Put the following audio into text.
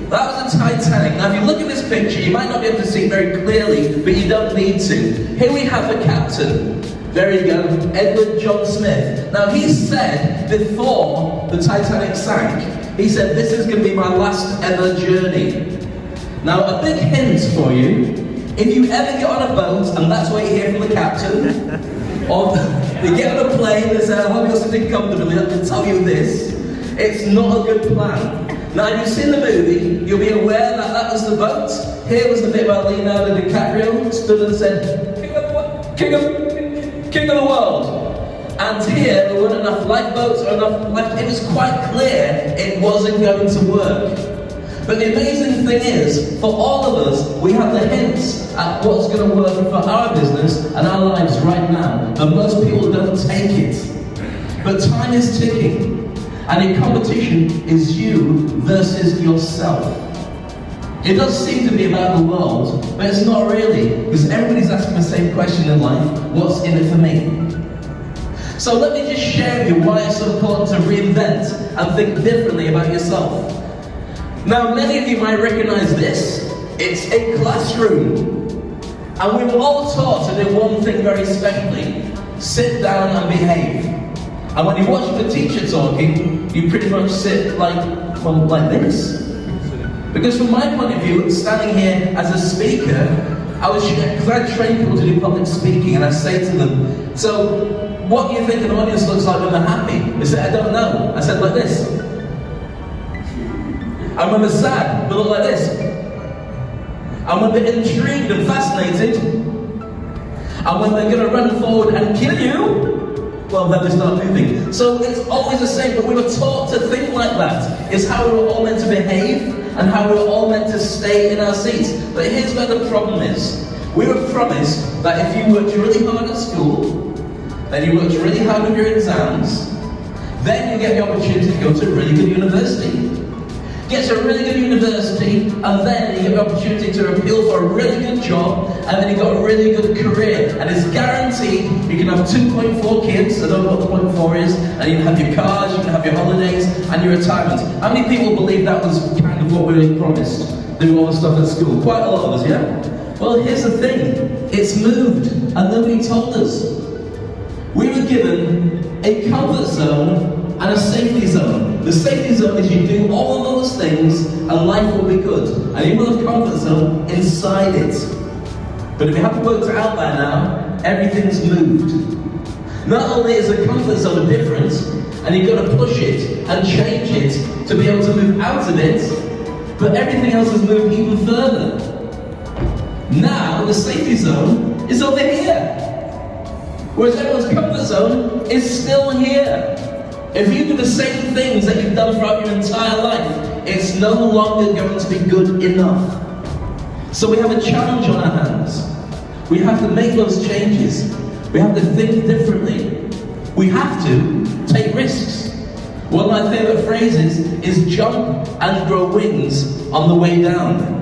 That was the Titanic. Now if you look at this picture, you might not be able to see it very clearly, but you don't need to. Here we have the captain. There you go, Edward John Smith. Now he said before the Titanic sank, he said, this is going to be my last ever journey. Now a big hint for you, if you ever get on a boat, and that's what you hear from the captain, or you get on a plane and say, I hope you're sitting comfortably, I can tell you this, it's not a good plan. Now if you've seen the movie, you'll be aware that that was the boat. Here was the bit where Leonardo DiCaprio stood and said, King of the world. And here there weren't enough lifeboats or enough life. It was quite clear it wasn't going to work. But the amazing thing is, for all of us, we have the hints at what's going to work for our business and our lives right now. But most people don't take it. But time is ticking. And in competition is you versus yourself. It does seem to be about the world, but it's not really, because everybody's asking the same question in life, what's in it for me? So let me just share with you why it's so important to reinvent and think differently about yourself. Now many of you might recognize this. It's a classroom. And we were all taught to do one thing very specially, sit down and behave. And when you watch the teacher talking, you pretty much sit like this. Because from my point of view, standing here as a speaker, because I train people to do public speaking, and I say to them, so what do you think an audience looks like when they're happy? They say, I don't know. I said, like this. And when they're sad, they look like this. And when they're intrigued and fascinated, and when they're going to run forward and kill you, well, then they start moving. So it's always the same, but we were taught to think like that. It's how we were all meant to behave, and how we were all meant to stay in our seats. But here's where the problem is. We were promised that if you worked really hard at school, then you worked really hard with your exams, then you get the opportunity to go to a really good university. Get to a really good university, and then you get the opportunity to appeal for a really good job, and then you got a really good career. And it's guaranteed you can have 2.4 kids, I don't know what the 0.4 is, and you can have your cars, you can have your holidays, and your retirement. How many people believe that was kind of what we were promised? Do all the stuff at school? Quite a lot of us, yeah? Well, here's the thing. It's moved, and nobody told us. We were given a comfort zone and a safety zone. The safety zone is you do all of those things and life will be good. And you will have a comfort zone inside it. But if you haven't worked it out by now, everything's moved. Not only is the comfort zone different, and you've got to push it and change it to be able to move out of it, but everything else has moved even further. Now the safety zone is over here. Whereas everyone's comfort zone is still here. If you do the same things that you've done throughout your entire life, it's no longer going to be good enough. So we have a challenge on our hands. We have to make those changes. We have to think differently. We have to take risks. One of my favorite phrases is jump and grow wings on the way down.